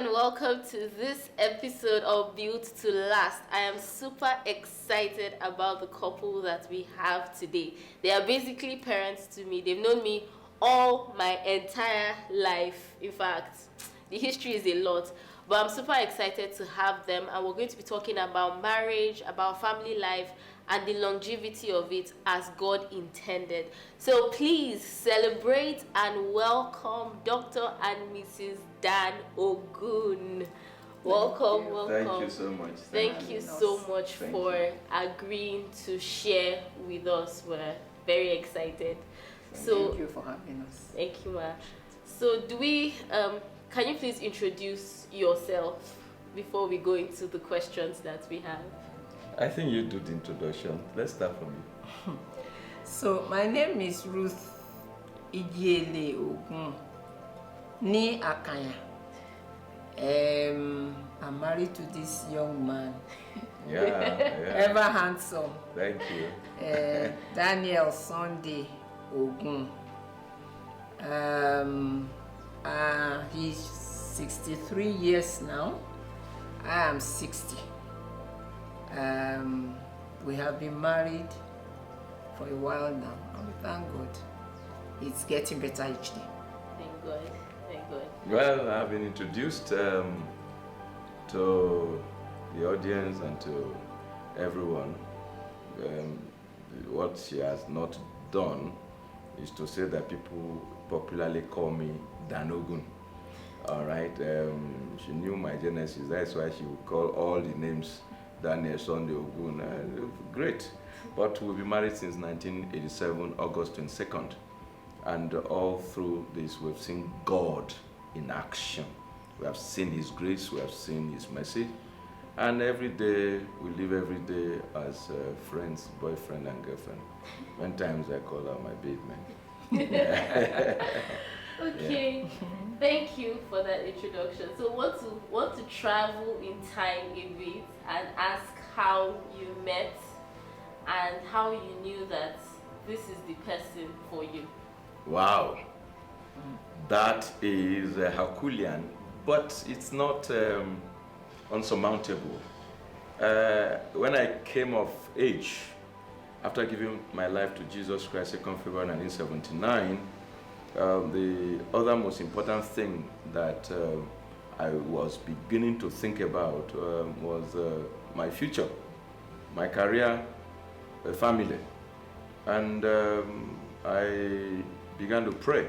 and welcome to this episode of Built to Last. I am super excited about the couple that we have today. They are basically parents to me. They've known me all my entire life. In fact, the history is a lot, but I'm super excited to have them, and we're going to be talking about marriage, about family life, and the longevity of it as God intended. So please celebrate and welcome Dr. and Mrs. Dan Ogun. Welcome. Thank you so much. Thank you so much for agreeing to share with us. We're very excited. Thank you for having us. Thank you, ma. So can you please introduce yourself before we go into the questions that we have? I think you do the introduction. Let's start from you. So my name is Ruth Ogun. Ni Akanya. I'm married to this young man. Yeah. Ever handsome. Thank you. Daniel Sunday Ogun. He's 63 years now. I am 60. We have been married for a while now, and we thank God. It's getting better each day. Thank God. Thank God. Well, I've been introduced to the audience and to everyone. What she has not done is to say that people popularly call me Dan Ogun. All right. She knew my genesis. That's why she would call all the names Daniel Sunday Ogun. Great. But we've been married since 1987, August 22nd. And all through this, we've seen God in action. We have seen His grace, we have seen His mercy. And every day, we live every day as friends, boyfriend and girlfriend. Many times I call her my babe man. Okay, thank you for that introduction. So want to travel in time a bit and ask how you met and how you knew that this is the person for you. Wow, that is Herculean, but it's not unsurmountable. When I came of age, after giving my life to Jesus Christ, 2nd February 1979, the other most important thing that I was beginning to think about was my future, my career, family. And I began to pray.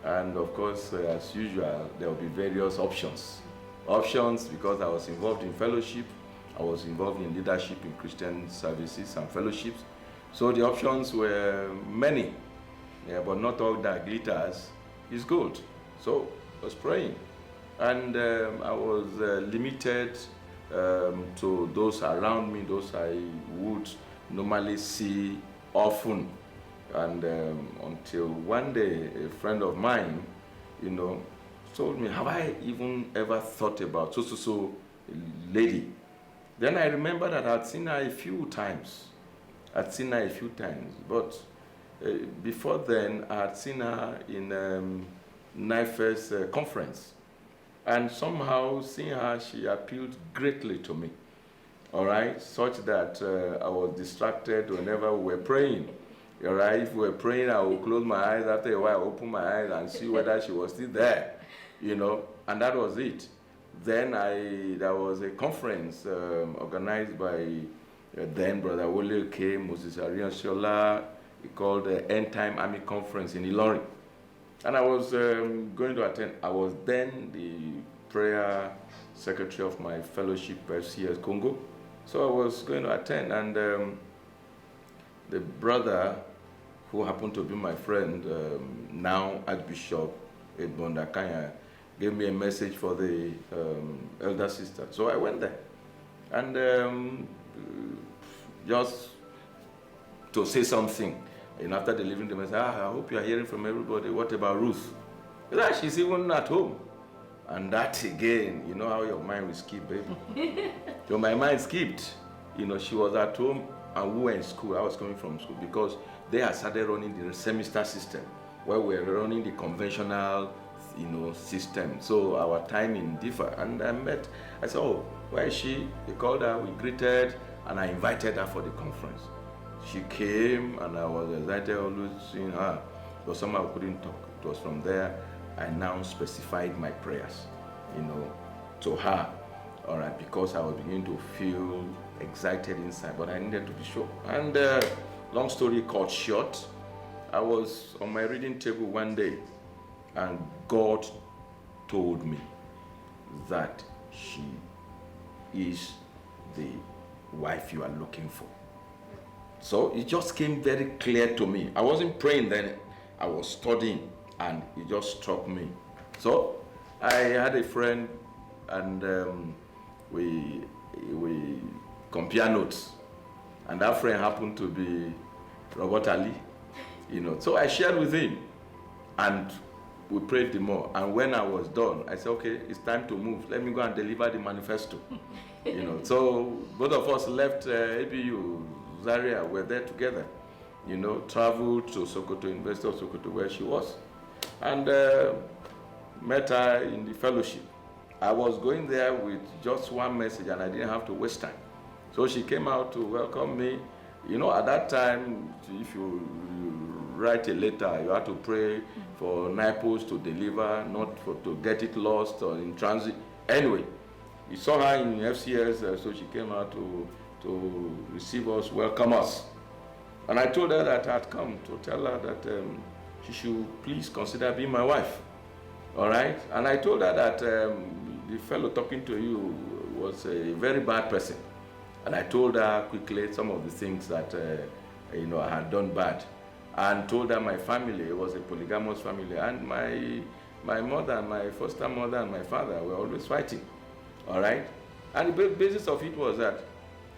And of course, as usual, there will be various options. Options because I was involved in fellowship, I was involved in leadership in Christian services and fellowships. So the options were many. Yeah, but not all that glitters is gold. So I was praying. And I was limited to those around me, those I would normally see often. And until one day, a friend of mine, told me, have I even ever thought about so lady? Then I remember that I'd seen her a few times. But before then, I had seen her in NIFES conference. And somehow, seeing her, she appealed greatly to me. All right? Such that I was distracted whenever we were praying. All right? If we were praying, I would close my eyes. After a while, I open my eyes and see whether she was still there. And that was it. Then there was a conference organized by then Brother Wole K, Moses Arian Shola, called the End Time Army Conference in Ilorin. And I was going to attend. I was then the prayer secretary of my fellowship at CS Congo. So I was going to attend, and the brother who happened to be my friend, now Archbishop Edmond Akanya, gave me a message for the elder sister. So I went there. And just to say something. And after delivering the message, I hope you are hearing from everybody. What about Ruth? She's even at home. And that again, you know how your mind will skip, baby. So my mind skipped. She was at home and we were in school. I was coming from school because they had started running the semester system where we were running the conventional system. So our timing differ. And I said, oh, where is she? They called her, we greeted, and I invited her for the conference. She came, and I was excited always seeing her. But somehow I couldn't talk. It was from there I now specified my prayers, to her, all right, because I was beginning to feel excited inside, but I needed to be sure. And long story cut short, I was on my reading table one day, and God told me that she is the wife you are looking for. So it just came very clear to me. I wasn't praying then, I was studying, and it just struck me. So I had a friend, and we compare notes, and that friend happened to be Robert Ali, So I shared with him, and we prayed the more. And when I was done, I said, okay, it's time to move. Let me go and deliver the manifesto. So both of us left ABU, Zaria, were there together. Traveled to Sokoto, University of Sokoto, where she was, and met her in the fellowship. I was going there with just one message, and I didn't have to waste time. So she came out to welcome me. At that time, if you write a letter, you have to pray for NIPOs to deliver, not to get it lost or in transit. Anyway, we saw her in FCS, so she came out to receive us, welcome us. And I told her that I had come to tell her that she should please consider being my wife. All right? And I told her that the fellow talking to you was a very bad person. And I told her quickly some of the things that I had done bad. And told her my family was a polygamous family. And my mother, my foster mother, and my father were always fighting. All right? And the basis of it was that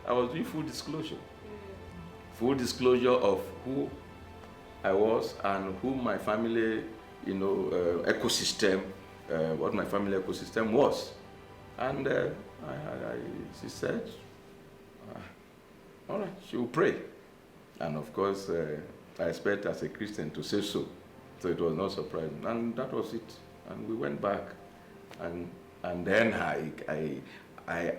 I was doing full disclosure. Full disclosure of who I was and who my family, ecosystem, what my family ecosystem was. And she said, all right, she will pray. And of course, I expect as a Christian to say so. So it was not surprising. And that was it. And we went back. And then I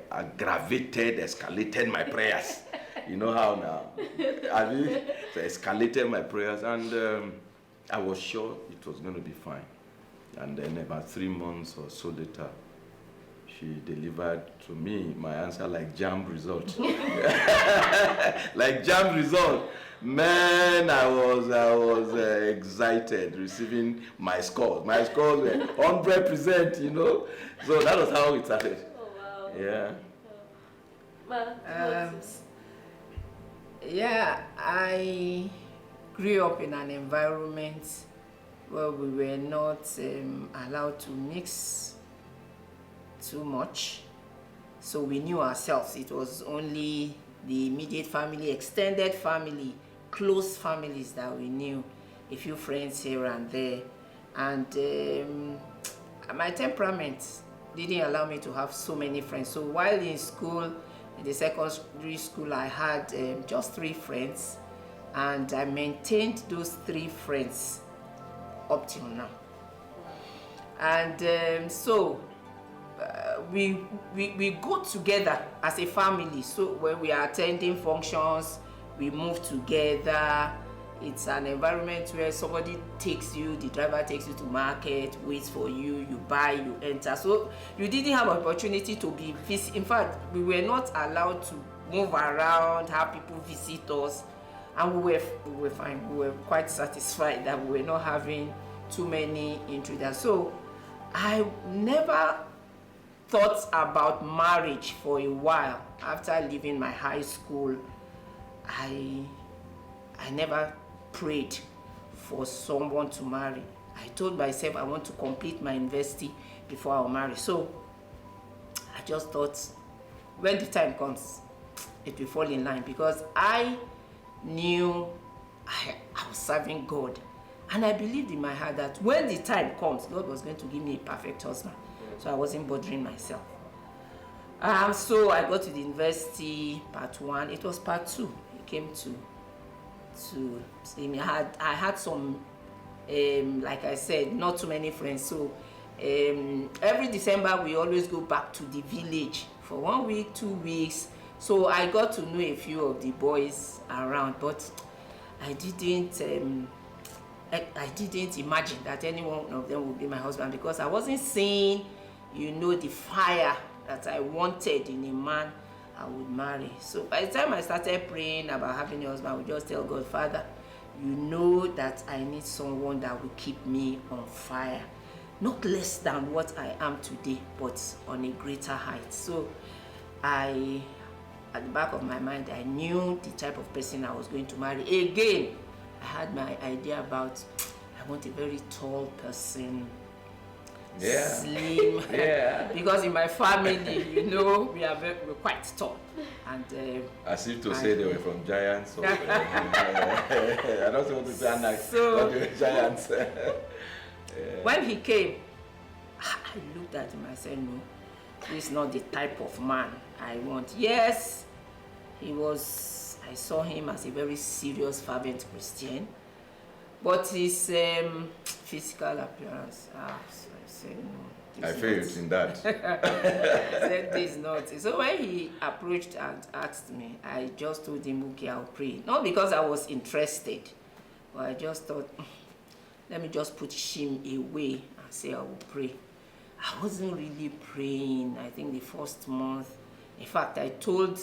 aggravated, escalated my prayers. You know how now? So I escalated my prayers, and I was sure it was going to be fine. And then about 3 months or so later, she delivered to me my answer like JAMB result. Like JAMB result. Man, I was excited receiving my scores. My scores were 100%, So that was how it started. Oh, wow. Yeah. Yeah, I grew up in an environment where we were not allowed to mix too much. So we knew ourselves. It was only the immediate family, extended family, close families that we knew, a few friends here and there. And my temperament didn't allow me to have so many friends. So while in school, in the secondary school, I had just 3 friends, and I maintained those 3 friends up till now. And so we go together as a family. So when we are attending functions, we move together. It's an environment where somebody takes you, the driver takes you to market, waits for you, you buy, you enter. So you didn't have an opportunity to be visit. In fact, we were not allowed to move around, have people visit us, and we were fine. We were quite satisfied that we were not having too many intruders. So I never thought about marriage for a while. After leaving my high school, I never prayed for someone to marry. I told myself I want to complete my university before I'll marry. So I just thought when the time comes, it will fall in line, because I knew I was serving God. And I believed in my heart that when the time comes, God was going to give me a perfect husband. So I wasn't bothering myself. So I got to the university, part 1. It was part 2. It came to see me. I had some, like I said, not too many friends. So Every December we always go back to the village for 1 week, 2 weeks. So I got to know a few of the boys around, but I didn't imagine that any one of them would be my husband, because I wasn't seeing, the fire that I wanted in a man I would marry. So by the time I started praying about having a husband, I would just tell God, Father, you know that I need someone that will keep me on fire, not less than what I am today, but on a greater height. So at the back of my mind, I knew the type of person I was going to marry. Again, I had my idea about, I want a very tall person, slim, because in my family, we're quite tall. And as if to say they were from giants. Or, I don't want to sound like but they were giants. When he came, I looked at him, I said, no, he's not the type of man I want. Yes, I saw him as a very serious, fervent Christian, but his physical appearance, I said, no. I failed in that. I said, this is not. So when he approached and asked me, I just told him, okay, I'll pray. Not because I was interested, but I just thought, let me just put shame away and say I will pray. I wasn't really praying, I think the first month. In fact, I told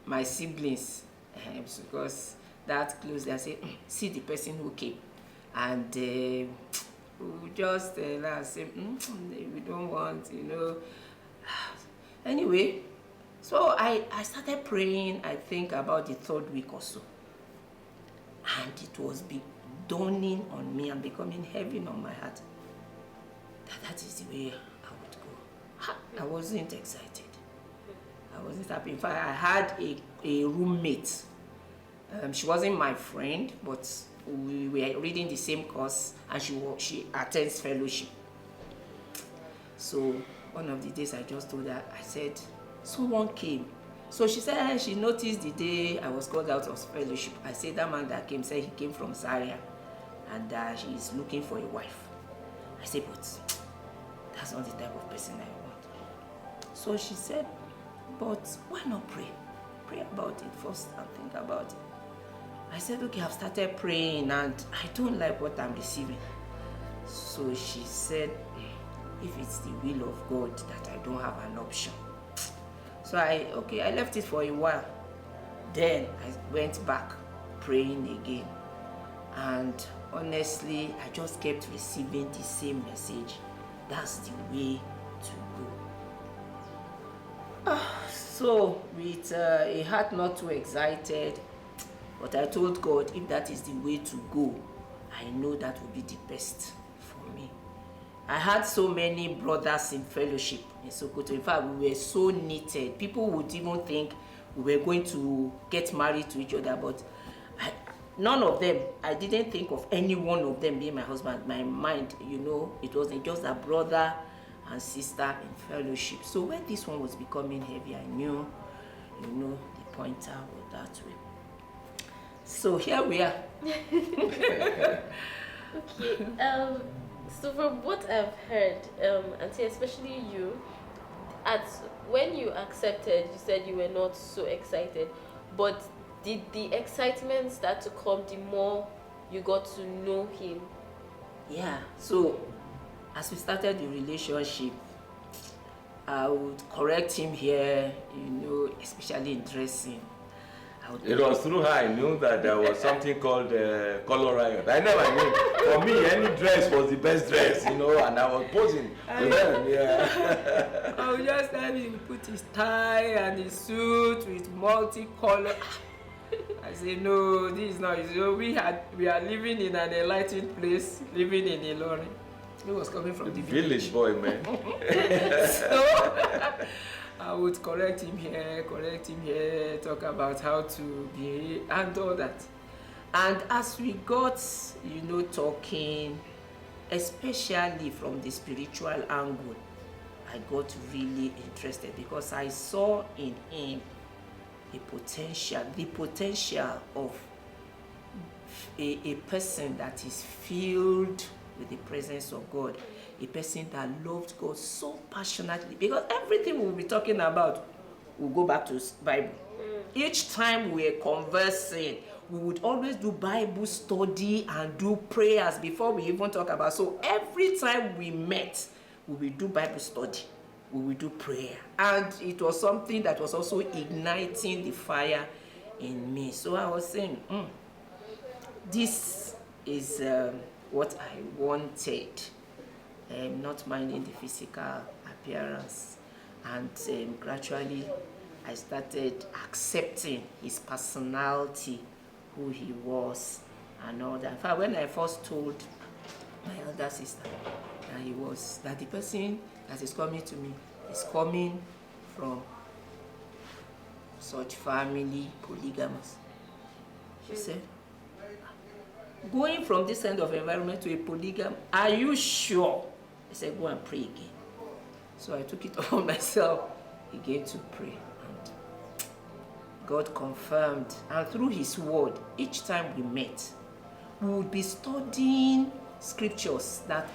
my siblings, because that closely, I said, see the person who came. And we just say, we don't want, Anyway, so I started praying, I think about the 3rd week or so. And it was dawning on me and becoming heavy on my heart that is the way I would go. I wasn't excited. I wasn't happy. In fact, I had a roommate. She wasn't my friend, but we were reading the same course, and she attends fellowship. So one of the days I just told her, I said, someone came. So she said she noticed the day I was called out of fellowship. I said, that man that came said he came from Zaria and she is looking for a wife. I said, but that's not the type of person I want. So she said, but why not pray? Pray about it first and think about it. I said, okay, I've started praying and I don't like what I'm receiving. So she said, if it's the will of God that I don't have an option. So I left it for a while. Then I went back praying again. And honestly, I just kept receiving the same message. That's the way to go. So with a heart not too excited, but I told God, if that is the way to go, I know that will be the best for me. I had so many brothers in fellowship in Sokoto. In fact, we were so knitted. People would even think we were going to get married to each other, but none of them, I didn't think of any one of them being my husband. My mind, it wasn't just a brother and sister in fellowship. So when this one was becoming heavy, I knew, the pointer was that way. So here we are. Okay. So from what I've heard, Auntie, especially you, when you accepted, you said you were not so excited, but did the excitement start to come the more you got to know him? Yeah. So as we started the relationship, I would correct him here, especially in dressing. It was through her I knew that there was something called color riot. I never knew. For me, any dress was the best dress, and I was posing with them. Yeah. I would just tell him put his tie and his suit with multicolor. I said, no, this is not easy. We are living in an enlightened place, living in Ilorin. He was coming from the village boy, man. So I would correct him here, talk about how to behave and all that. And as we got, talking, especially from the spiritual angle, I got really interested because I saw in him the potential of a person that is filled with the presence of God. a person that loved God so passionately, because everything we'll be talking about will go back to Bible. Each time we're conversing, we would always do Bible study and do prayers before we even talk about. So every time we met, we will do Bible study, we will do prayer, and it was something that was also igniting the fire in me. So I was saying, this is what I wanted, not minding the physical appearance, and gradually I started accepting his personality, who he was, and all that. In fact, when I first told my elder sister that the person that is coming to me is coming from such family, polygamous, she said, going from this kind of environment to a polygam, are you sure? I said, go and pray again. So I took it upon myself again to pray. And God confirmed. And through his word, each time we met, we would be studying scriptures that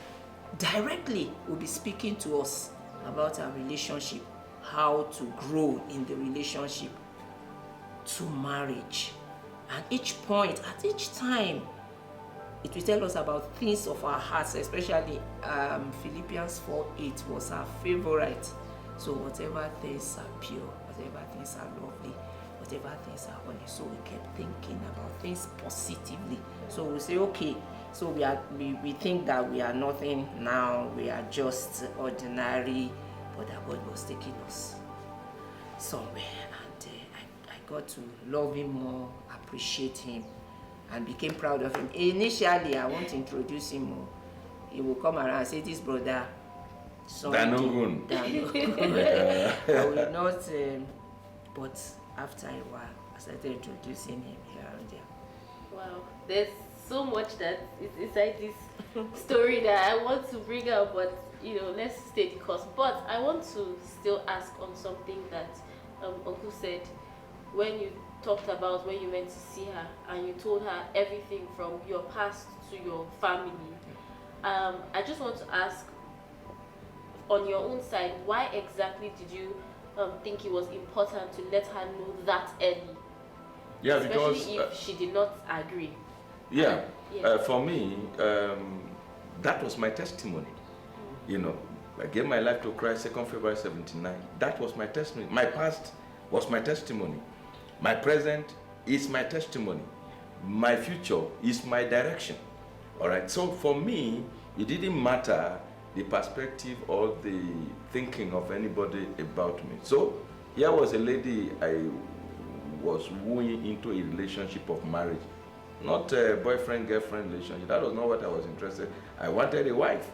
directly will be speaking to us about our relationship, how to grow in the relationship to marriage. And each point, at each time, it will tell us about things of our hearts, especially Philippians 4:8 was our favorite. So whatever things are pure, whatever things are lovely, whatever things are holy. So we kept thinking about things positively. So we say, okay, so we think that we are nothing now, we are just ordinary, but that God was taking us somewhere. And I got to love him more, appreciate him, and became proud of him. Initially, I want to introduce him more. He will come around and say, this brother, OGUNS. I will not, but after a while, I started introducing him here and there. Wow, there's so much that is inside this story that I want to bring up, but let's stay the course. But I want to still ask on something that Uncle said when you talked about when you went to see her and you told her everything from your past to your family. I just want to ask, on your own side, why exactly did you think it was important to let her know that early? Yeah, especially because if she did not agree. Yeah, for me, that was my testimony. I gave my life to Christ 2nd February 79. That was my testimony. My past was my testimony. My present is my testimony. My future is my direction. All right. So for me, it didn't matter the perspective or the thinking of anybody about me. So here was a lady I was wooing into a relationship of marriage, not a boyfriend-girlfriend relationship. That was not what I was interested in. I wanted a wife.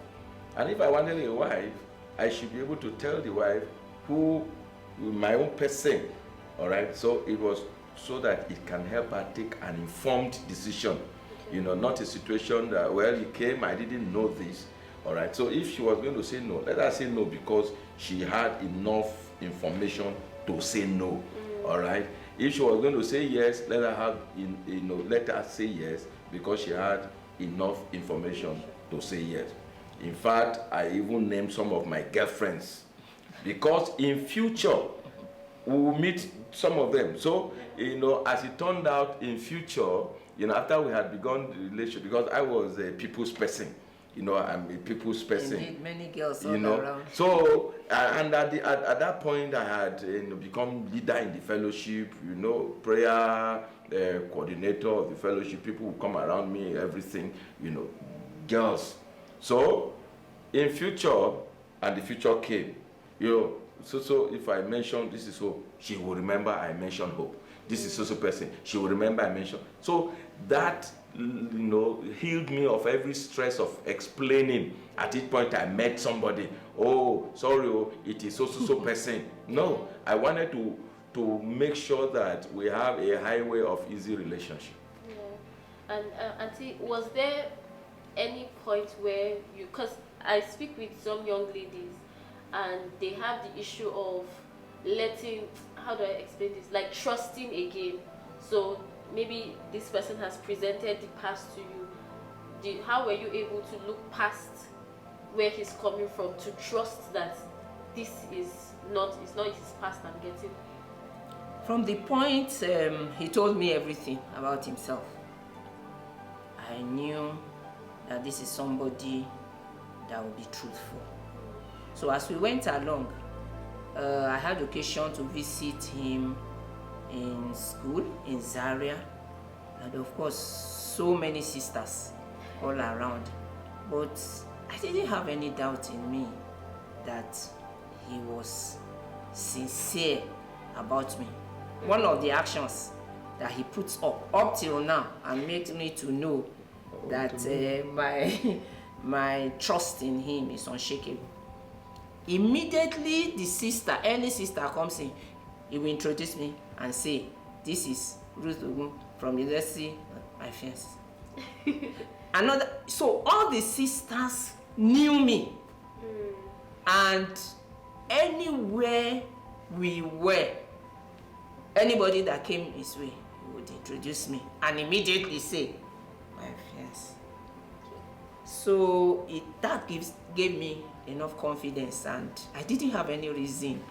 And if I wanted a wife, I should be able to tell the wife who my own person. All right. So it was so that it can help her take an informed decision. Not a situation that, well, you came, I didn't know this. All right. So if she was going to say no, let her say no because she had enough information to say no. All right. If she was going to say yes, let her say yes because she had enough information to say yes. In fact, I even named some of my girlfriends because in future we will meet some of them. So, as it turned out in future, after we had begun the relationship, because I was a people's person, I'm a people's person. Indeed, many girls all around. So, and at that point, I had become leader in the fellowship, prayer coordinator of the fellowship. People would come around me, everything, girls. So, in future, and the future came, so if I mention this is hope, she will remember I mentioned hope. This is also person, she will remember I mentioned. So that healed me of every stress of explaining. At each point I met somebody, oh sorry, it is so person. No, I wanted to make sure that we have a highway of easy relationship. Yeah. And Auntie, was there any point where because I speak with some young ladies and they have the issue of letting, how do I explain this, like trusting again. So maybe this person has presented the past to you. How were you able to look past where he's coming from to trust that this is not his past I'm getting? From the point he told me everything about himself, I knew that this is somebody that will be truthful. So as we went along, I had occasion to visit him in school in Zaria, and of course so many sisters all around, but I didn't have any doubt in me that he was sincere about me. One of the actions that he puts up till now and makes me to know that my trust in him is unshakable. Immediately any sister comes in, he will introduce me and say, this is Ruth Ogun from University, my fiance. So all the sisters knew me, and anywhere we were, anybody that came his way, he would introduce me and immediately say, my fiance. So that gave me enough confidence, and I didn't have any reason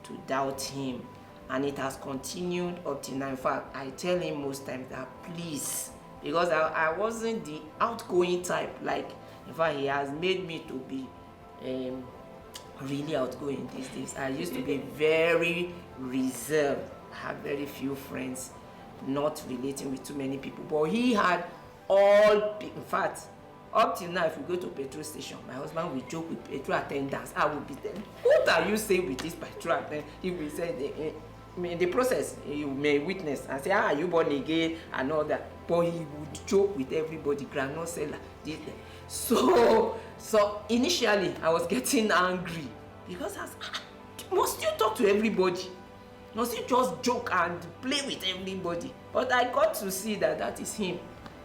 to doubt him, and it has continued up till now. In fact, I tell him most times that please, because I wasn't the outgoing type. Like, in fact, he has made me to be really outgoing these days. I used to be very reserved. I had very few friends, not relating with too many people. But he had in fact, up till now, if we go to petrol station, my husband will joke with petrol attendants. I will be telling, what are you saying with this petrol attendant? He will say, in the process, you may witness and say, are you born again and all that. But he would joke with everybody, granola seller. So initially, I was getting angry because must you talk to everybody? Must you just joke and play with everybody? But I got to see that is him.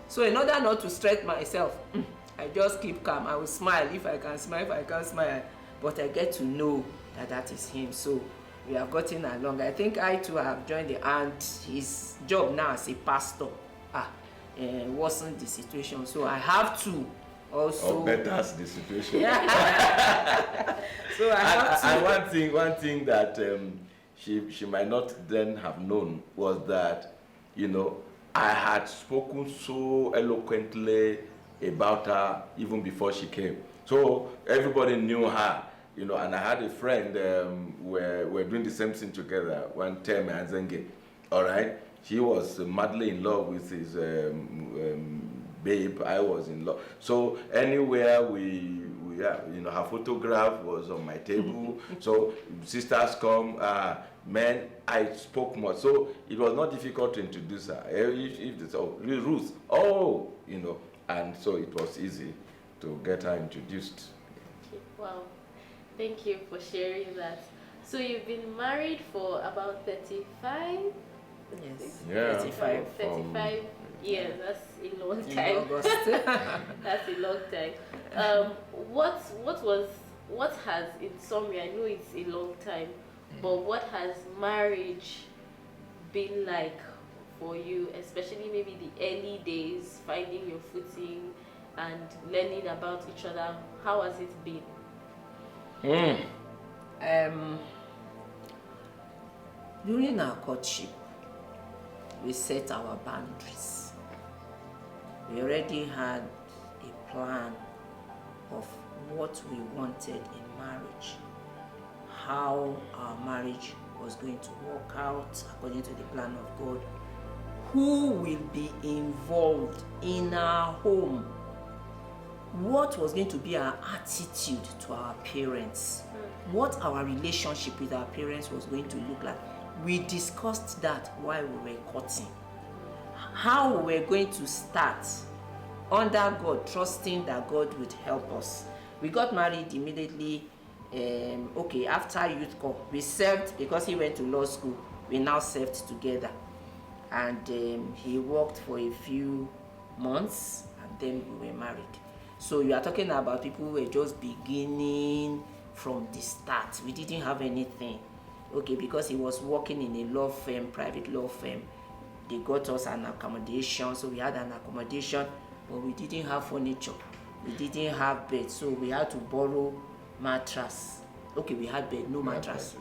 So in order not to stress myself, I just keep calm. I will smile if I can smile, if I can't smile. But I get to know that is him. So we have gotten along. I think I too have joined and his job now as a pastor wasn't the situation. So I have to also... Or betters the situation. Yeah. So I have to... And one thing that she might not then have known was that, I had spoken so eloquently about her even before she came. So everybody knew her, and I had a friend, we're doing the same thing together, one term, Anzenge, all right? He was madly in love with his babe. I was in love. So anywhere her photograph was on my table. So sisters come, men, I spoke more. So it was not difficult to introduce her. If they say, Ruth, and so it was easy to get her introduced. Okay. Wow. Thank you for sharing that. So you've been married for about 35? Yes. Yeah. 35 years. That's a long time. That's a long time. What has, in summary, I know it's a long time, but what has marriage been like for you, especially maybe the early days, finding your footing and learning about each other? How has it been? During our courtship, we set our boundaries. We already had a plan of what we wanted in marriage, how our marriage was going to work out according to the plan of God, who will be involved in our home, what was going to be our attitude to our parents, what our relationship with our parents was going to look like. We discussed that while we were courting. How we were going to start under God, trusting that God would help us. We got married immediately. After youth corps, we served because he went to law school. We now served together, and he worked for a few months, and then we were married. So you are talking about people who were just beginning from the start. We didn't have anything. Because he was working in a law firm, private law firm. They got us an accommodation, so we had an accommodation, but we didn't have furniture. We didn't have bed, so we had to borrow mattress. Okay, we had bed, no mattress.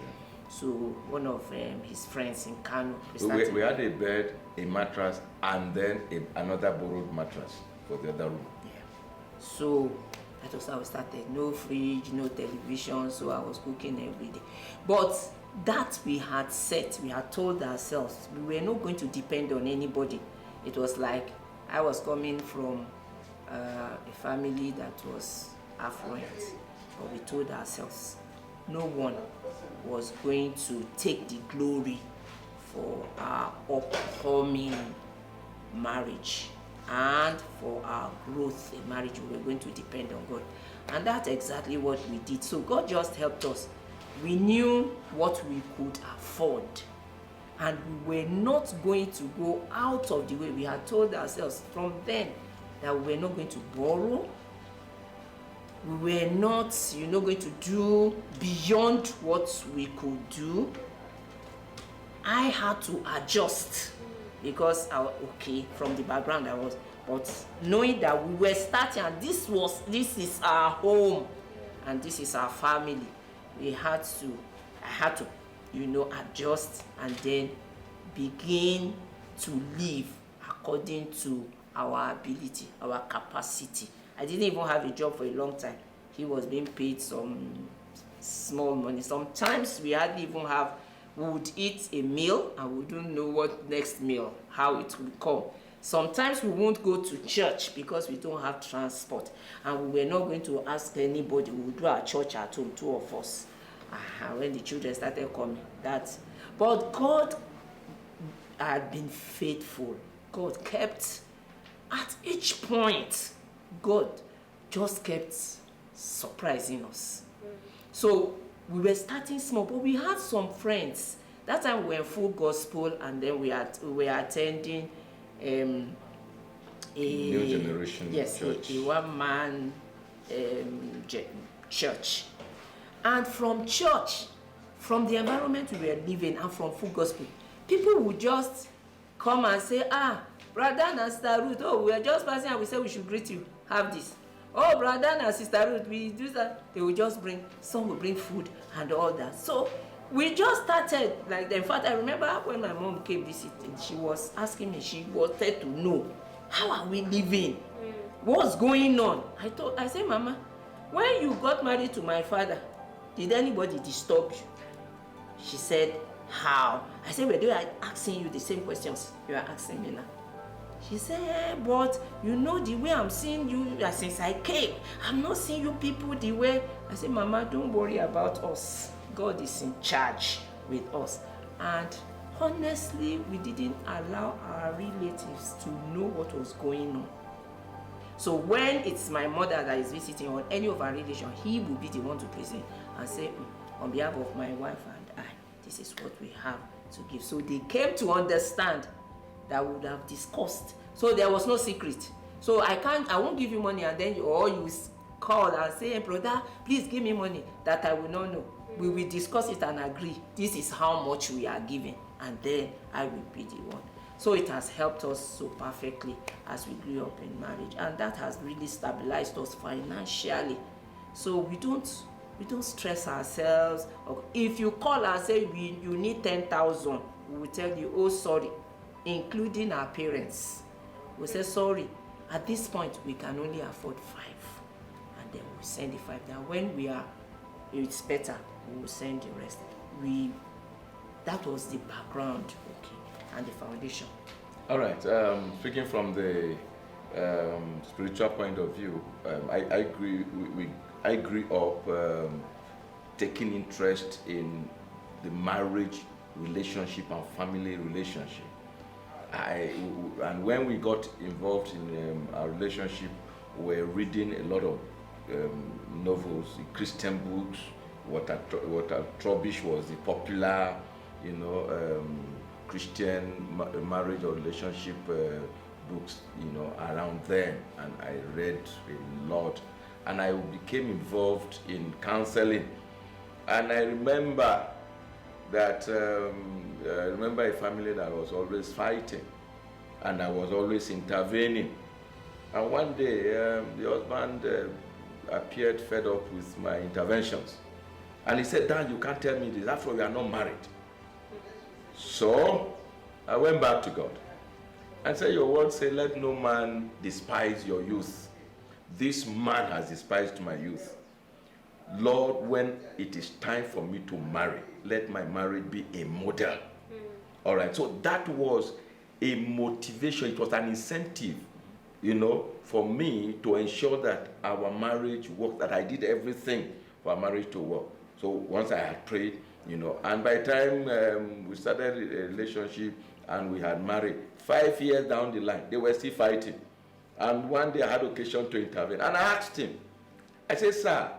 So one of his friends in Kano, we had a bed, a mattress, and then another borrowed mattress for the other room. Yeah. So that was how we started. No fridge, no television, so I was cooking every day. But that we had set, we had told ourselves we were not going to depend on anybody. It was like I was coming from a family that was affluent, but we told ourselves no one was going to take the glory for our upcoming marriage and for our growth in marriage. We were going to depend on God, and that's exactly what we did. So God just helped us. We knew what we could afford, and we were not going to go out of the way. We had told ourselves from then that we were not going to borrow. We were not, going to do beyond what we could do. I had to adjust because from the background I was, but knowing that we were starting and this is our home and this is our family, I had to, adjust and then begin to live according to our ability, our capacity. I didn't even have a job for a long time. He was being paid some small money. Sometimes we would eat a meal and we don't know what next meal, how it will come. Sometimes we won't go to church because we don't have transport, and we were not going to ask anybody. We would do our church at home, two of us. When the children started coming, but God had been faithful. God kept, at each point, God just kept surprising us. So we were starting small, but we had some friends. That time we were in full gospel, and then we were attending New Generation Church. A one-man church. And from church, from the environment we were living, and from full gospel, people would just come and say, brother and sister Ruth, we are just passing and we said we should greet you, have this. Oh, brother and sister Ruth, we do that. They will just some will bring food and all that. So we just started like that. In fact, I remember when my mom came visiting, she was asking me, she wanted to know, how are we living? What's going on? I said, Mama, when you got married to my father, did anybody disturb you? She said, how? I said, well, they are asking you the same questions you are asking me now. She said, but the way I'm seeing you since I came, I'm not seeing you people the way. I said, Mama, don't worry about us. God is in charge with us. And honestly, we didn't allow our relatives to know what was going on. So when it's my mother that is visiting or any of our relation, he will be the one to present and say, on behalf of my wife and I, this is what we have to give. So they came to understand that we would have discussed. So there was no secret. So I won't give you money and then you call and say, hey, brother, please give me money that I will not know. We will discuss it and agree. This is how much we are giving, and then I will be the one. So it has helped us so perfectly as we grew up in marriage, and that has really stabilized us financially. So we don't stress ourselves. If you call and say you need 10,000, we will tell you, oh sorry, including our parents. We say sorry. At this point, we can only afford 5, and then we send the 5. Now, when it's better, we will send the rest. That was the background, and the foundation. All right. Speaking from the spiritual point of view, I grew up taking interest in the marriage relationship and family relationship. And when we got involved in our relationship, we were reading a lot of novels, Christian books. What Trubbish was the popular, Christian marriage or relationship books, around then, and I read a lot, and I became involved in counseling. And I remember that I remember a family that was always fighting, and I was always intervening. And one day, the husband appeared fed up with my interventions. And he said, "Dan, you can't tell me this. After all, we are not married." So I went back to God and said, "Your word say, let no man despise your youth. This man has despised my youth. Lord, when it is time for me to marry, let my marriage be a model." All right, so that was a motivation. It was an incentive, for me to ensure that our marriage worked, that I did everything for our marriage to work. So once I had prayed, and by the time we started a relationship and we had married, 5 years down the line, they were still fighting. And one day I had occasion to intervene. And I asked him, I said, "Sir,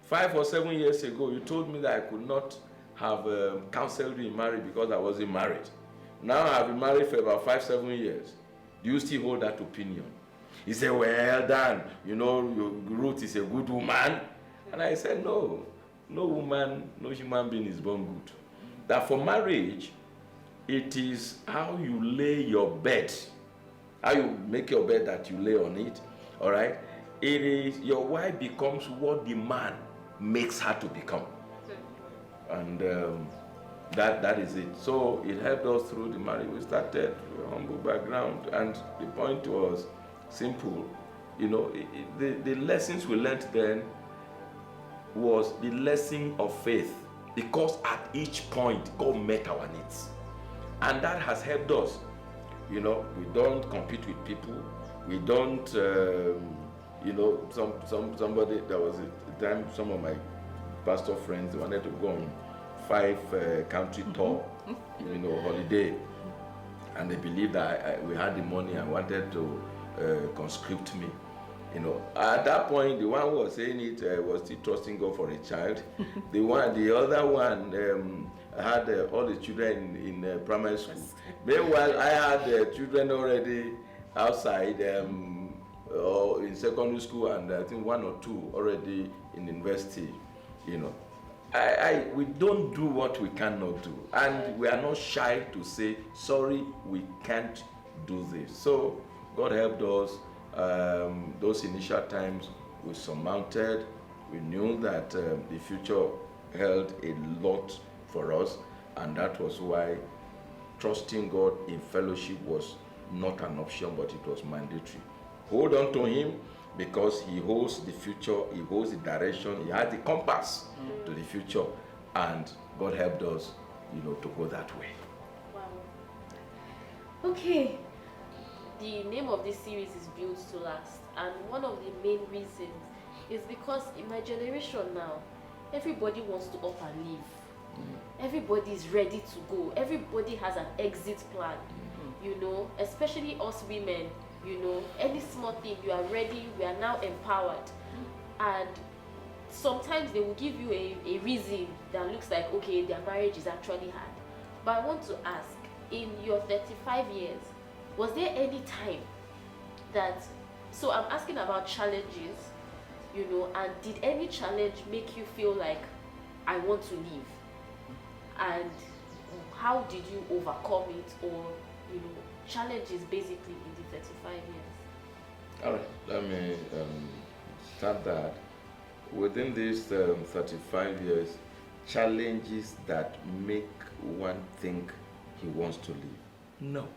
5 or 7 years ago, you told me that I could not have counseled you in marriage because I wasn't married. Now I've been married for about 5-7 years. Do you still hold that opinion?" He said, "Well done. Ruth is a good woman." And I said, "No woman, no human being is born good. That for marriage, it is how you lay your bed, how you make your bed that you lay on it, all right? It is your wife becomes what the man makes her to become." And that is it. So it helped us through the marriage. We started with a humble background, and the point was simple. The lessons we learned then was the lesson of faith, because at each point God met our needs, and that has helped us. We don't compete with people. We don't, somebody, there was a time some of my pastor friends wanted to go on 5-country tour, holiday, and they believed that we had the money and wanted to conscript me. At that point, the one who was saying it was still trusting God for a child. The other one had all the children in primary school. Meanwhile, I had children already outside or in secondary school, and I think 1 or 2 already in university. We don't do what we cannot do, and we are not shy to say, "Sorry, we can't do this." So God helped us. Those initial times we surmounted. We knew that the future held a lot for us, and that was why trusting God in fellowship was not an option, but it was mandatory. Hold on to Him, because He holds the future, He holds the direction, He has the compass to the future, and God helped us, to go that way. Wow. Okay. The name of this series is Built to Last, and one of the main reasons is because in my generation now, everybody wants to up and leave. Everybody is ready to go. Everybody has an exit plan, especially us women, any small thing, you are ready, we are now empowered. And sometimes they will give you a reason that looks like, okay, their marriage is actually hard. But I want to ask, in your 35 years, was there any time that, so I'm asking about challenges, and did any challenge make you feel like, I want to leave? And how did you overcome it, or, challenges basically in the 35 years? All right, let me start that. Within these 35 years, challenges that make one think he wants to leave? No.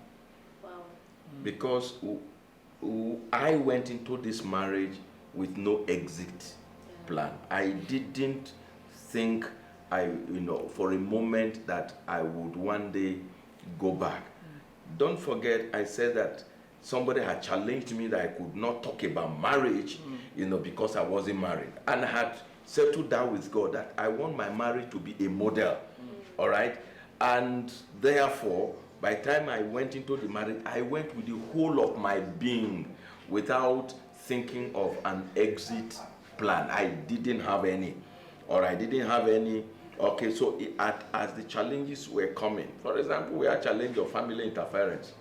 Because I went into this marriage with no exit plan. I didn't think for a moment that I would one day go back. Don't forget, I said that somebody had challenged me that I could not talk about marriage, because I wasn't married. And I had settled down with God that I want my marriage to be a model. All right? And therefore, by the time I went into the marriage, I went with the whole of my being without thinking of an exit plan. I didn't have any. Or I didn't have any. Okay, so as the challenges were coming, for example, we had challenge of family interference.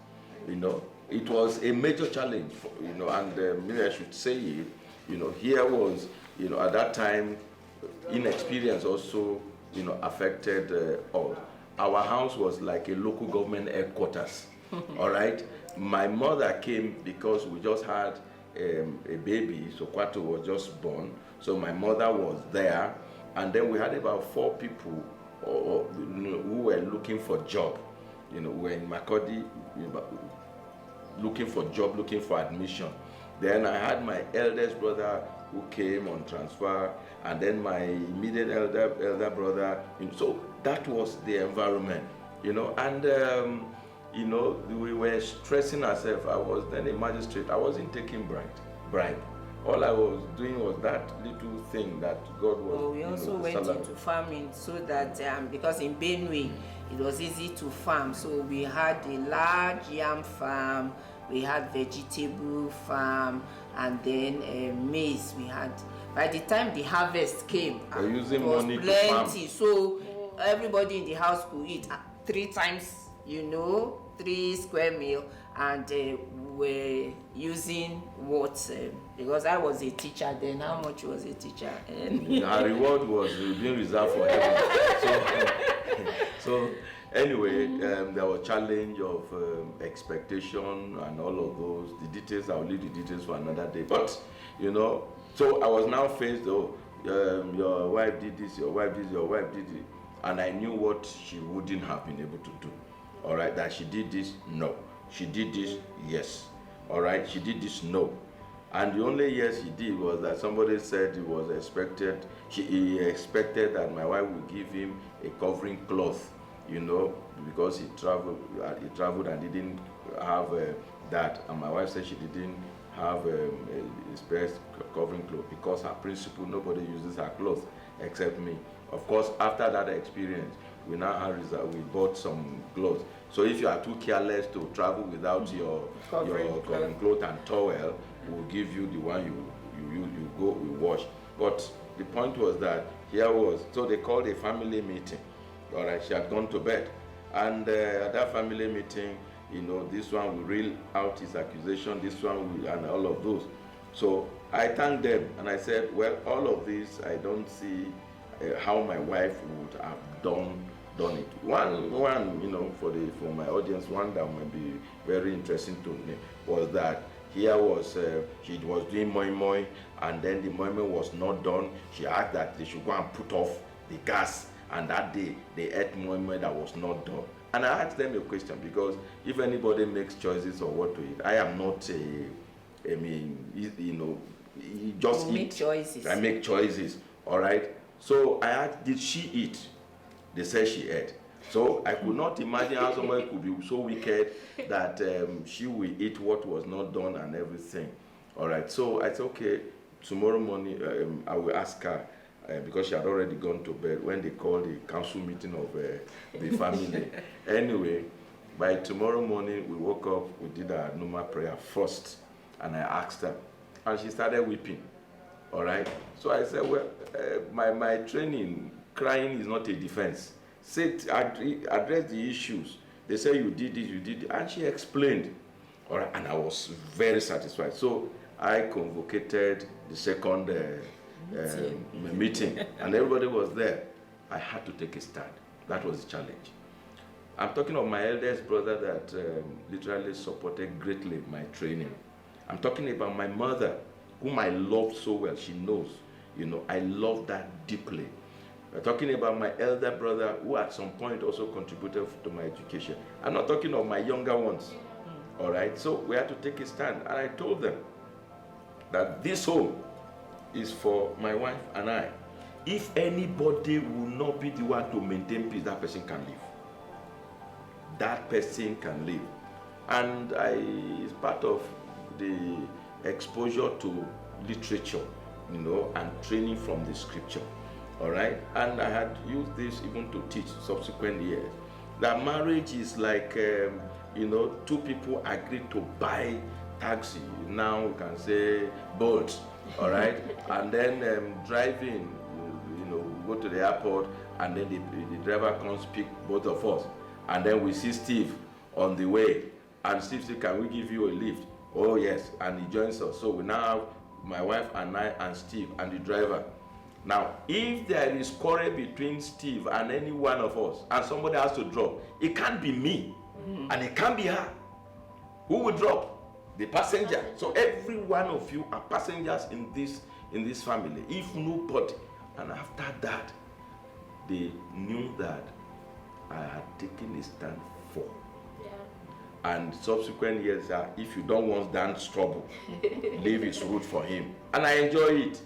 It was a major challenge, and maybe I should say it. Here was, at that time, inexperience also, affected us. Our house was like a local government headquarters. All right. My mother came because we just had a baby. So Kwato was just born. So my mother was there, and then we had about 4 people who were looking for job. We were in Makodi looking for job, looking for admission. Then I had my eldest brother who came on transfer, and then my immediate elder brother. So that was the environment, and we were stressing ourselves. I was then a magistrate. I wasn't taking bribe. All I was doing was that little thing that God was. Well, we also went into farming so that because in Benue it was easy to farm. So we had a large yam farm, we had vegetable farm, and then maize. We had. By the time the harvest came, using it was money plenty. So everybody in the house could eat 3 times, 3 square meal, and were using what? Because I was a teacher then. How much was a teacher? Our reward was being reserved for heaven. So anyway, there was challenge of expectation and all of those. The details, I'll leave the details for another day. But so I was now faced. Your wife did this. Your wife did. Your wife did it. And I knew what she wouldn't have been able to do. All right, that she did this, no. She did this, yes. All right, she did this, no. And the only yes she did was that somebody said it was expected. He expected that my wife would give him a covering cloth, because he traveled and didn't have that. And my wife said she didn't have a spare covering cloth because her principle, nobody uses her clothes except me. Of course, after that experience, we now have we bought some clothes. So if you are too careless to travel without your covering cloth and towel, we'll give you the one you go, we wash. But the point was that so they called a family meeting. All right, she had gone to bed. And at that family meeting, this one will reel out his accusation, this one will, and all of those. So I thanked them and I said, well, all of this, I don't see how my wife would have done it. One, for my audience, one that might be very interesting to me was that here was she was doing moi, and then the moi was not done. She asked that they should go and put off the gas, and that day they ate moi that was not done. And I asked them a question, because if anybody makes choices or what to eat, I am not just make choices. I make choices, all right? So I asked, did she eat? They said she ate. So I could not imagine how somebody could be so wicked that she will eat what was not done and everything. All right, so I said, okay, tomorrow morning I will ask her, because she had already gone to bed when they called the council meeting of the family. Anyway, by tomorrow morning we woke up, we did our normal prayer first, and I asked her, and she started weeping. All right, so I said, well, my training, crying is not a defense. Address the issues. They say you did this, you did it, and she explained. All right, and I was very satisfied. So I convocated the second meeting, and everybody was there. I had to take a stand. That was the challenge. I'm talking of my eldest brother that literally supported greatly my training. I'm talking about my mother, whom I love so well. She knows, I love that deeply. I'm talking about my elder brother, who at some point also contributed to my education. I'm not talking of my younger ones. All right, so we had to take a stand. And I told them that this home is for my wife and I. If anybody will not be the one to maintain peace, that person can leave. That person can leave. And it's part of the exposure to literature, and training from the scripture. All right, and I had used this even to teach subsequent years. That marriage is like, two people agree to buy taxi. Now we can say Bolt, all right, and then driving, go to the airport, and then the driver comes pick both of us, and then we see Steve on the way, and Steve says, "Can we give you a lift?" Oh yes, and he joins us. So we now have my wife and I and Steve and the driver. Now, if there is quarrel between Steve and any one of us, and somebody has to drop, it can't be me, and it can't be her. Who will drop? The passenger. So every one of you are passengers in this family. If nobody, and after that, they knew that I had taken a stand for. Yeah. And subsequent years, if you don't want dance trouble, leave his root for him. And I enjoy it.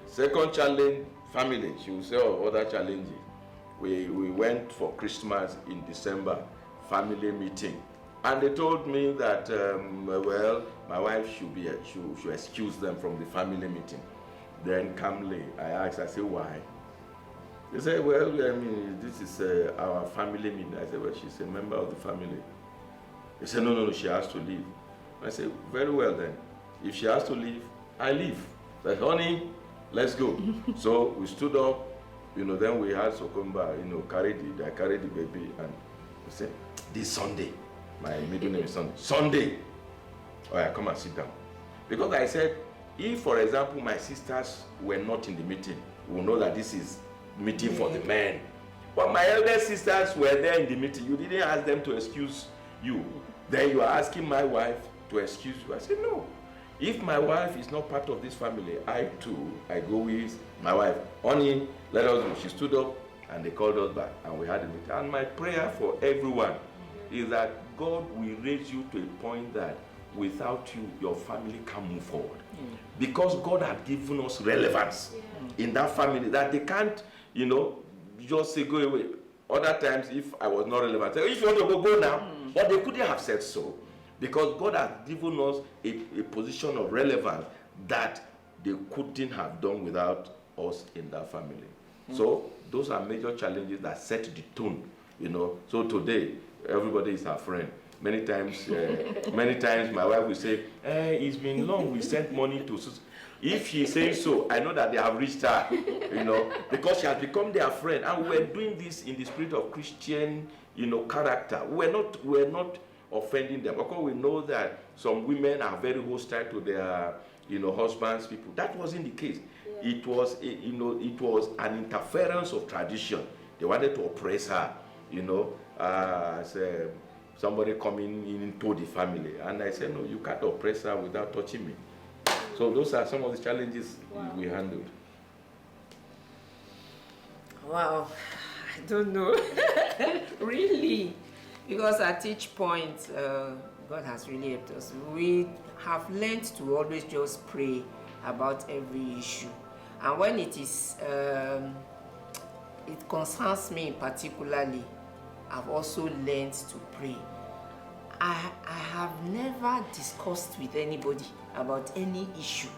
Second challenge, family. She will say, oh, other challenges. We went for Christmas in December, family meeting. And they told me that, well, my wife should excuse them from the family meeting. Then calmly, I asked, I said, why? They said, well, I mean, this is our family meeting. I said, well, she's a member of the family. They said, no, she has to leave. I said, very well then. If she has to leave, I leave. But honey, let's go. So we stood up, then we had Sokumba, I carried the baby, and we said, this Sunday, my middle name is Sunday. Sunday! Oh yeah, come and sit down. Because I said, if, for example, my sisters were not in the meeting, we will know that this is meeting for the men. But my elder sisters were there in the meeting. You didn't ask them to excuse you. Then you are asking my wife to excuse you. I said, no. If my wife is not part of this family, I go with my wife. Honey, let us go. She stood up and they called us back and we had a meeting. And my prayer for everyone is that God will raise you to a point that without you, your family can move forward. Because God had given us relevance in that family that they can't, just say go away. Other times, if I was not relevant, say, if you want to go now. But they couldn't have said so. Because God has given us a position of relevance that they couldn't have done without us in that family. So those are major challenges that set the tone, So today, everybody is our friend. Many times my wife will say, it's been long, we sent money to... If she says so, I know that they have reached her, because she has become their friend. And we're doing this in the spirit of Christian, character. We're not offending them. Of course, we know that some women are very hostile to their, husbands, people. That wasn't the case. Yeah. It was an interference of tradition. They wanted to oppress her, as somebody coming into the family. And I said, no, you can't oppress her without touching me. So those are some of the challenges we handled. Wow, I don't know. Really. Because at each point, God has really helped us. We have learned to always just pray about every issue. And when it is, it concerns me particularly, I've also learned to pray. I have never discussed with anybody about any issue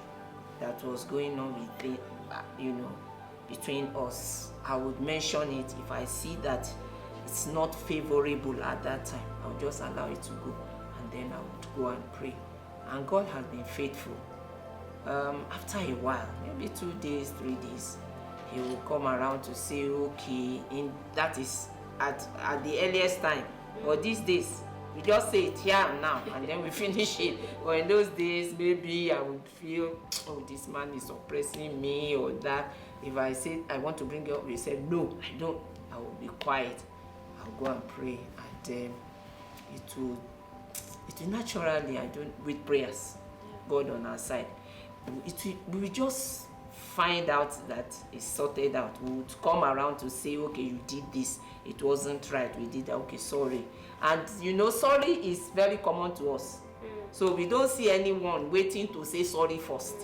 that was going on with between us. I would mention it if I see that it's not favorable at that time. I'll just allow it to go, and then I would go and pray. And God has been faithful. After a while, maybe 2 days, 3 days, He will come around to say, okay, that is at the earliest time. But these days, we just say it here and now, and then we finish it. But in those days, maybe I would feel, oh, this man is oppressing me, or that. If I say I want to bring it up, he said, no, I don't. I will be quiet. I'll go and pray, and it will naturally, with prayers, God on our side, we will just find out that it's sorted out. We would come around to say, okay, you did this, it wasn't right, we did that, okay, sorry. And sorry is very common to us. So we don't see anyone waiting to say sorry first.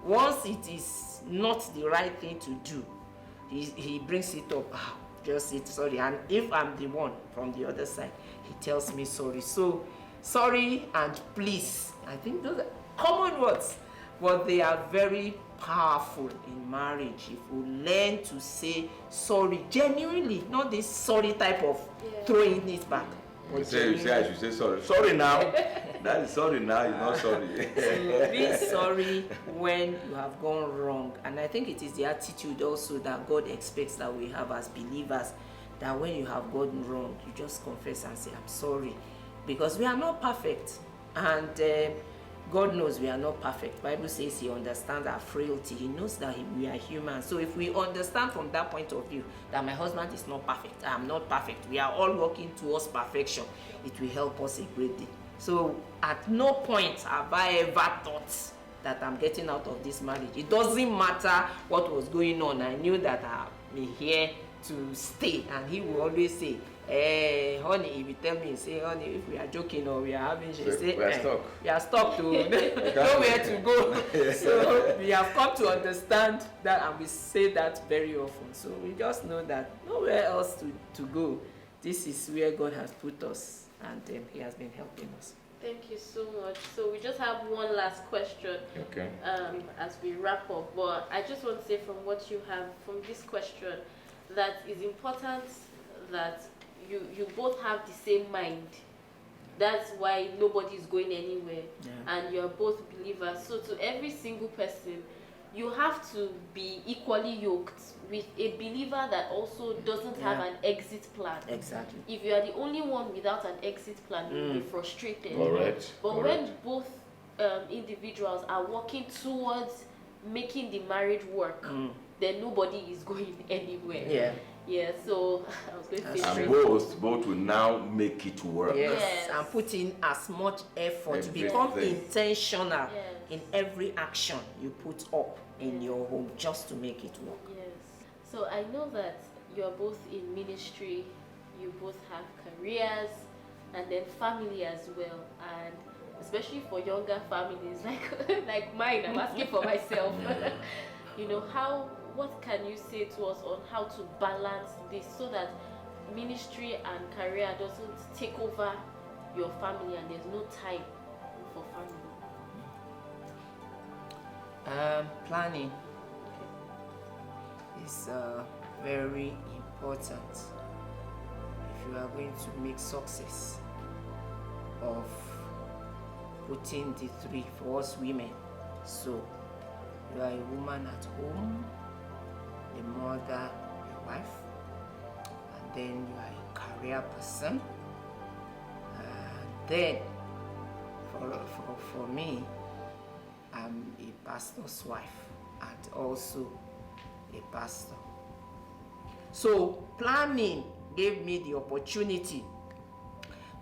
Once it is not the right thing to do, he brings it up. Just say sorry. And if I'm the one from the other side, he tells me sorry. So sorry and please, I think those are common words, but they are very powerful in marriage. If we learn to say sorry genuinely, not this sorry type of throwing it back. You say I should say sorry. Sorry now. That is sorry now, it's not sorry. So be sorry when you have gone wrong. And I think it is the attitude also that God expects that we have as believers, that when you have gotten wrong, you just confess and say, I'm sorry. Because we are not perfect. And God knows we are not perfect. The Bible says He understands our frailty. He knows that we are human. So if we understand from that point of view that my husband is not perfect, I am not perfect, we are all working towards perfection, it will help us a great deal. So at no point have I ever thought that I'm getting out of this marriage. It doesn't matter what was going on. I knew that I'm here to stay. And he will always say, honey, if you tell me, say, honey, if we are joking or we are having, she say, we are stuck. We are stuck to nowhere to go. So we have come to understand that, and we say that very often. So we just know that nowhere else to go. This is where God has put us, and he has been helping us. Thank you so much. So we just have one last question, okay, as we wrap up. But I just want to say from what you have, from this question, that it's important that you both have the same mind. That's why nobody is going anywhere, and you're both believers. So to every single person, you have to be equally yoked with a believer that also doesn't have an exit plan. Exactly. If you are the only one without an exit plan, you'll be frustrated. Correct. But Correct. when both individuals are working towards making the marriage work, then nobody is going anywhere. Yeah, so I was going to say and both will now make it work. Yes. And put in as much effort to become intentional in every action you put up in your home just to make it work. Yes. So I know that you're both in ministry, you both have careers, and then family as well. And especially for younger families like mine, I'm asking for myself. You know, what can you say to us on how to balance this so that ministry and career doesn't take over your family and there's no time for family? Planning is very important if you are going to make success of putting the three for us women. So you are a woman at home, a mother, a wife, and then you are a career person. Then for me, I'm a pastor's wife and also a pastor. So planning gave me the opportunity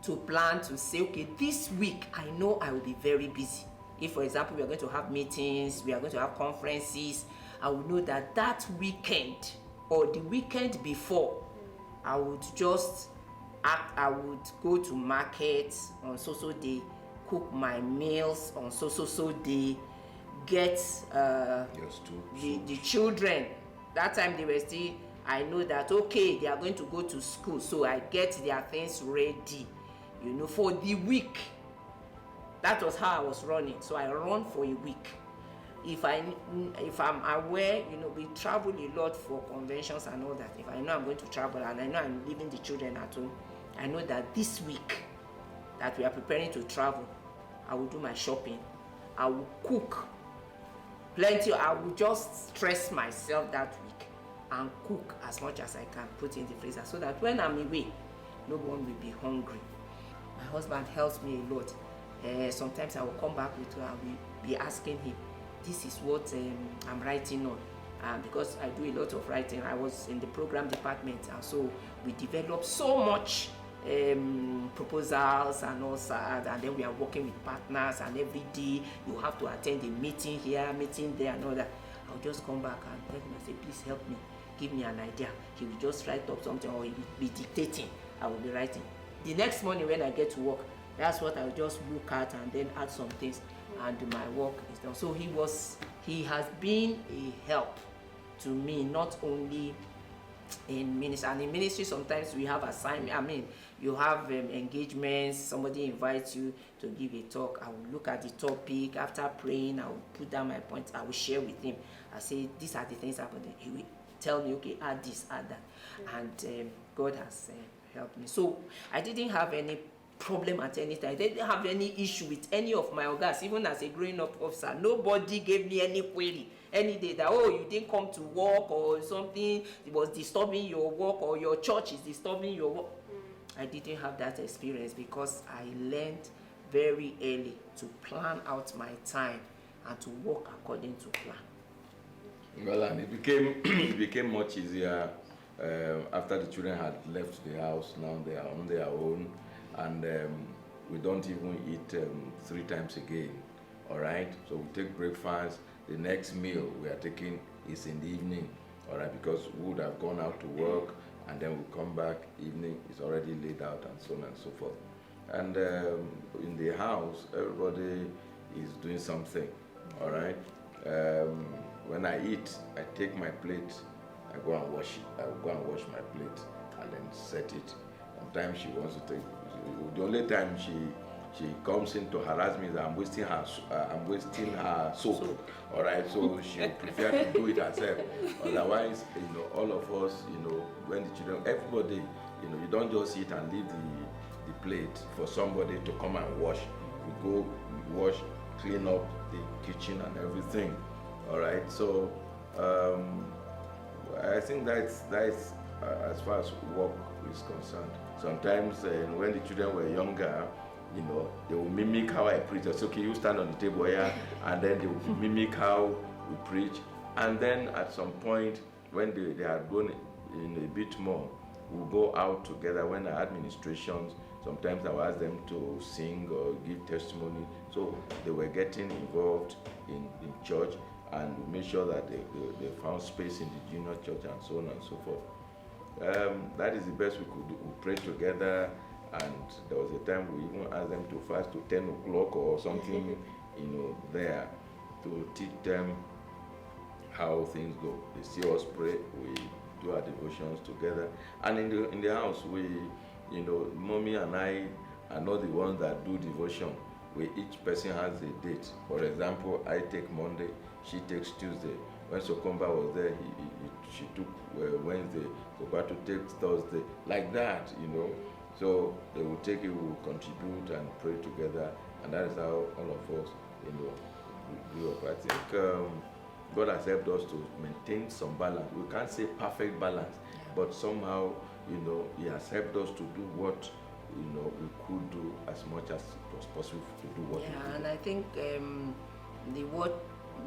to plan, to say, okay, this week I know I will be very busy. If, for example, we are going to have meetings, we are going to have conferences, I will know that that weekend or the weekend before, I would just act, I would go to market on so day, cook my meals on so day, get the children. That time they were still, I know that, okay, they are going to go to school, so I get their things ready, you know, for the week. That was how I was running. So I run for a week. If I'm aware, you know, we travel a lot for conventions and all that. If I know I'm going to travel and I know I'm leaving the children at home, I know that this week that we are preparing to travel, I will do my shopping. I will cook plenty. I will just stress myself that week and cook as much as I can, put in the freezer, so that when I'm away, no one will be hungry. My husband helps me a lot. Sometimes I will come back with her and we'll be asking him, this is what I'm writing on. Because I do a lot of writing. I was in the program department, and so we developed so much proposals and also, and then we are working with partners, and every day you have to attend a meeting here, meeting there, and all that. I'll just come back and tell him, I say, please help me, give me an idea. He will just write up something, or he will be dictating, I will be writing. The next morning when I get to work, that's what I'll just look at and then add some things, and my work is done. So he has been a help to me, not only in ministry. And in ministry, sometimes we have assignment. I mean, you have engagements. Somebody invites you to give a talk. I will look at the topic. After praying, I will put down my points. I will share with him. I say, these are the things happening. He will tell me, okay, add this, add that. And God has helped me. So I didn't have any problem at any time. I didn't have any issue with any of my organs, even as a growing up officer. Nobody gave me any query any day that, oh, you didn't come to work, or something was disturbing your work, or your church is disturbing your work. I didn't have that experience because I learned very early to plan out my time and to work according to plan. Well, and it became much easier after the children had left the house. Now they are on their own, and we don't even eat 3 times again. All right, so we take breakfast. The next meal we are taking is in the evening. All right, because we would have gone out to work, and then we come back, evening is already laid out, and so on and so forth. And in the house, everybody is doing something. All right. When I eat, I take my plate, I go and wash it. I will go and wash my plate and then set it. Sometimes she wants to take. The only time she comes in to harass me is that I'm wasting her soap. All right, so she prefer to do it herself. Otherwise, all of us, when the children, everybody, you don't just eat and leave the plate for somebody to come and wash. We go, we wash, clean up the kitchen and everything. All right, so I think that's as far as work is concerned. Sometimes when the children were younger, they will mimic how I preach. I say, okay, you stand on the table here, and then they will mimic how we preach. And then at some point, when they had grown in a bit more, we'll go out together. When I had ministrations, sometimes I will ask them to sing or give testimony. So they were getting involved in church, and we made sure that they found space in the junior church and so on and so forth. That is the best we could do. We prayed together, and there was a time we even asked them to fast to 10 o'clock or something, there, to teach them how things go. They see us pray, we do our devotions together. And in the house, we, mommy and I are not the ones that do devotion. Each person has a date. For example, I take Monday, she takes Tuesday. When Sokomba was there, she took Wednesday. Sokomba to take Thursday, like that, So they will take it, we will contribute and pray together, and that is how all of us, we grew up. I think God has helped us to maintain some balance. We can't say perfect balance, but somehow, He has helped us to do what, we could do as much as it was possible to do what we could. And I think the word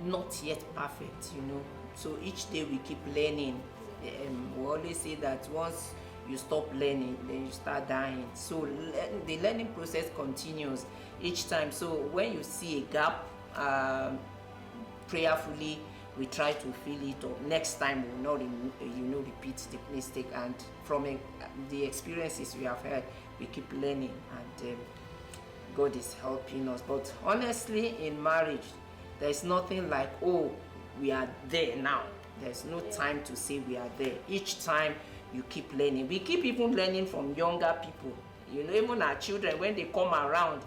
not yet perfect, So each day we keep learning. We always say that once you stop learning, then you start dying. So the learning process continues each time. So when you see a gap, prayerfully we try to fill it up. Next time we will not repeat the mistake. And from the experiences we have had, we keep learning, and God is helping us. But honestly, in marriage, there is nothing like, oh, we are there now. There's no time to say we are there. Each time you keep learning. We keep even learning from younger people. Even our children, when they come around,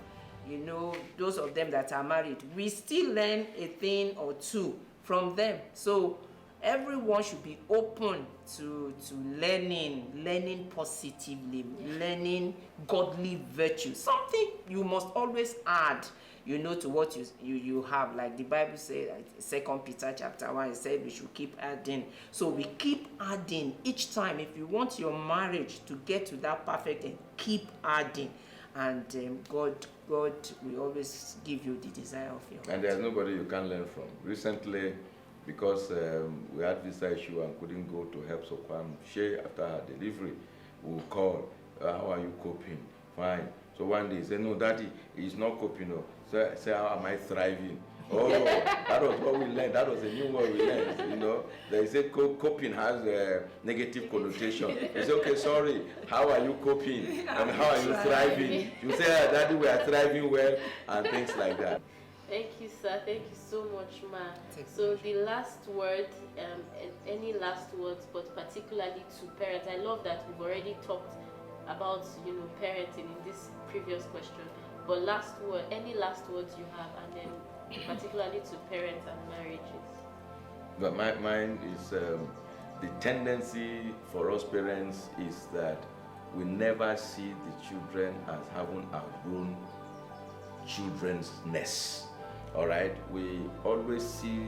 those of them that are married, we still learn a thing or two from them. So everyone should be open to learning positively, learning godly virtue. Something you must always add, to what you have. Like the Bible says, 2 Peter chapter 1, it said we should keep adding. So we keep adding each time. If you want your marriage to get to that perfect end, keep adding. And God will always give you the desire of your heart. And there's nobody you can learn from. Recently, because we had visa issue and couldn't go to help Sokwan Shea after her delivery, we will call, how are you coping? Fine. So one day he said, no, Daddy, he's not coping. No. So I said, how am I thriving? Oh, that was what we learned. That was a new word we learned, They say coping has a negative connotation. They say, okay, sorry, how are you coping? And how are you thriving? You say, Daddy, we are thriving well, and things like that. Thank you, sir. Thank you so much, ma. So the last word, any last words, but particularly to parents. I love that we've already talked about, parenting in this previous question. But last word, any last words you have, and then particularly to parents and marriages. But mine is the tendency for us parents is that we never see the children as having outgrown children's nest. All right, we always see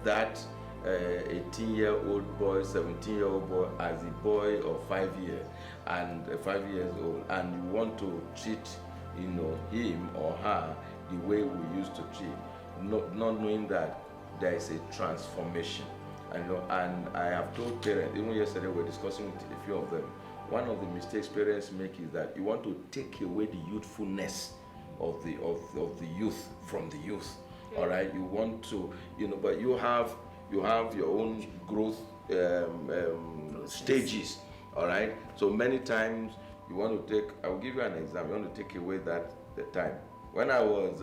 that 18-year-old boy, 17-year-old boy as a boy of 5 years and 5 years old, and you want to treat him or her the way we used to treat, not knowing that there is a transformation. And I have told parents, even yesterday we were discussing with a few of them, one of the mistakes parents make is that you want to take away the youthfulness of the youth from the youth. All right, you want to, but you have your own growth stages. All right, so many times you want to take. I will give you an example. You want to take away the time. When I was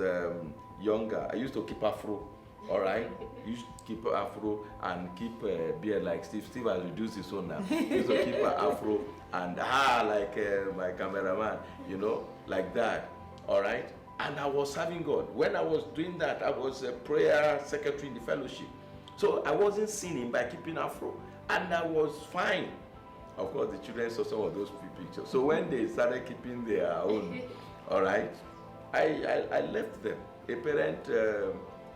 younger, I used to keep afro. All right, used to keep afro and keep beard like Steve. Steve has reduced his own now. Used to keep afro and like my cameraman, like that. All right, and I was serving God. When I was doing that, I was a prayer secretary in the fellowship. So I wasn't sinning by keeping afro, and I was fine. Of course, the children saw some of those pictures. So when they started keeping their own, all right, I left them. A parent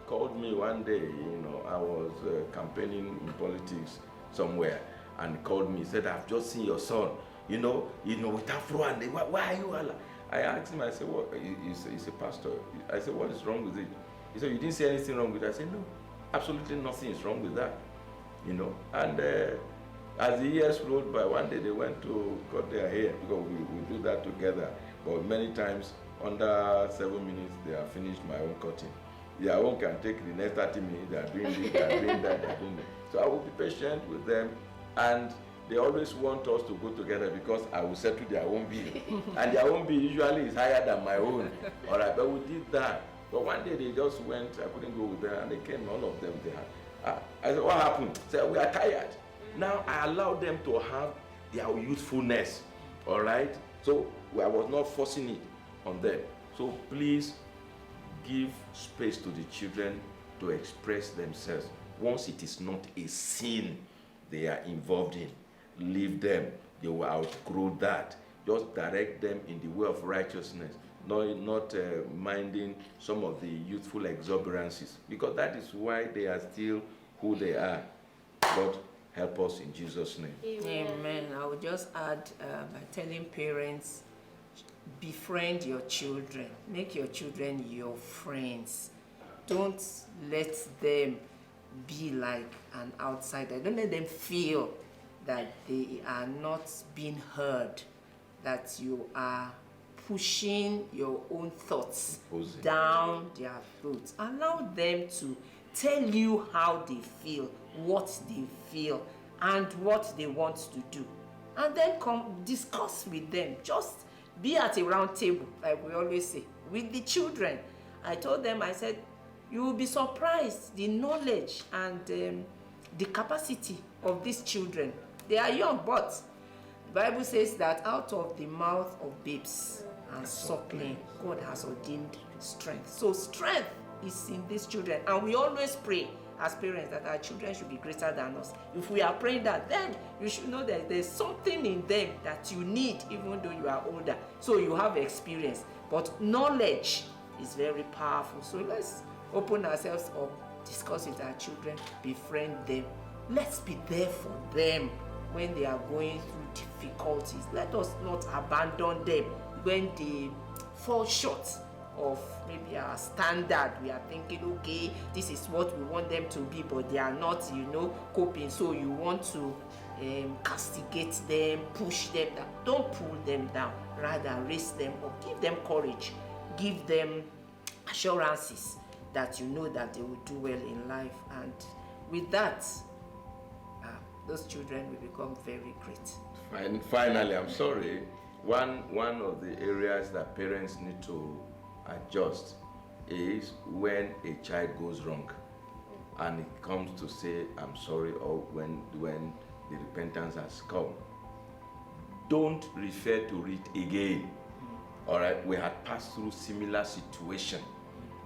called me one day, I was campaigning in politics somewhere, and called me, said, "I've just seen your son, with afro, and why are you all?" I asked him, I said, "What?" He's a pastor. I said, "What is wrong with it?" He said, "You didn't see anything wrong with it." I said, "No, absolutely nothing is wrong with that." And as the years rolled by, one day they went to cut their hair, because we do that together. But many times, under 7 minutes, they have finished my own cutting. Their own can take the next 30 minutes, they are doing this, they are doing that, they are doing that. So I will be patient with them, and they always want us to go together because I will settle their own bill. And their own bill usually is higher than my own. All right, but we did that. But one day they just went, I couldn't go with them, and they came, all of them, they had. I said, "What happened?" They said, "We are tired." Now I allowed them to have their youthfulness, all right? So I was not forcing it on them. So please give space to the children to express themselves. Once it is not a sin they are involved in, leave them. They will outgrow that. Just direct them in the way of righteousness, not minding some of the youthful exuberances, because that is why they are still who they are. God help us in Jesus' name. Amen. I would just add by telling parents, befriend your children. Make your children your friends. Don't let them be like an outsider. Don't let them feel that they are not being heard, that you are pushing your own thoughts down their throats. Allow them to tell you how they feel, what they feel, and what they want to do. And then come discuss with them. Just be at a round table, like we always say, with the children. I told them, I said, you will be surprised the knowledge and the capacity of these children. They are young, but the Bible says that out of the mouth of babes and suckling, God has ordained strength. So strength is in these children, and we always pray as parents that our children should be greater than us. If we are praying that, then you should know that there's something in them that you need, even though you are older. So you have experience, but knowledge is very powerful. So let's open ourselves up, discuss with our children, befriend them. Let's be there for them when they are going through difficulties. Let us not abandon them when they fall short of maybe our standard. We are thinking, okay, this is what we want them to be, but they are not, coping. So you want to castigate them, push them down. Don't pull them down. Rather, raise them up. Give them courage. Give them assurances that you know that they will do well in life. And with that, those children will become very great. Finally, I'm sorry. One of the areas that parents need to adjust is when a child goes wrong and it comes to say, "I'm sorry," or when the repentance has come. Don't refer to it again. All right, we had passed through similar situation.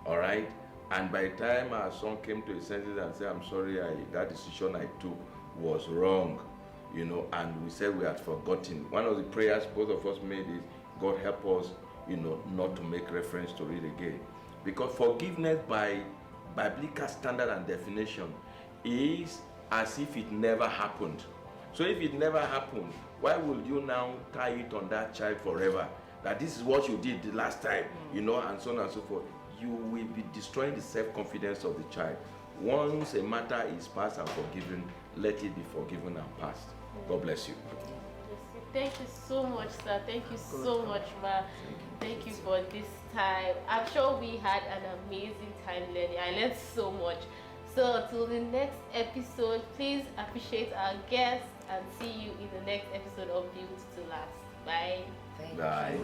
All right, and by the time our son came to his senses and said, "I'm sorry, that decision I took was wrong," and we said we had forgotten. One of the prayers both of us made is, "God help us, not to make reference to it again." Because forgiveness by biblical standard and definition is as if it never happened. So if it never happened, why would you now tie it on that child forever? That this is what you did the last time, and so on and so forth. You will be destroying the self-confidence of the child. Once a matter is past and forgiven, let it be forgiven and past. God bless you. Thank you so much, sir. Thank you so much, ma. Thank you for this time. I'm sure we had an amazing time learning. I learned so much. So till the next episode, please appreciate our guests and see you in the next episode of Built to Last. Bye. Bye.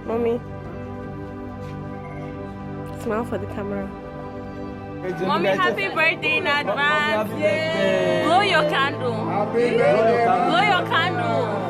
Mommy, smile for the camera. Mommy, happy birthday in advance. Blow your candle. Blow your candle.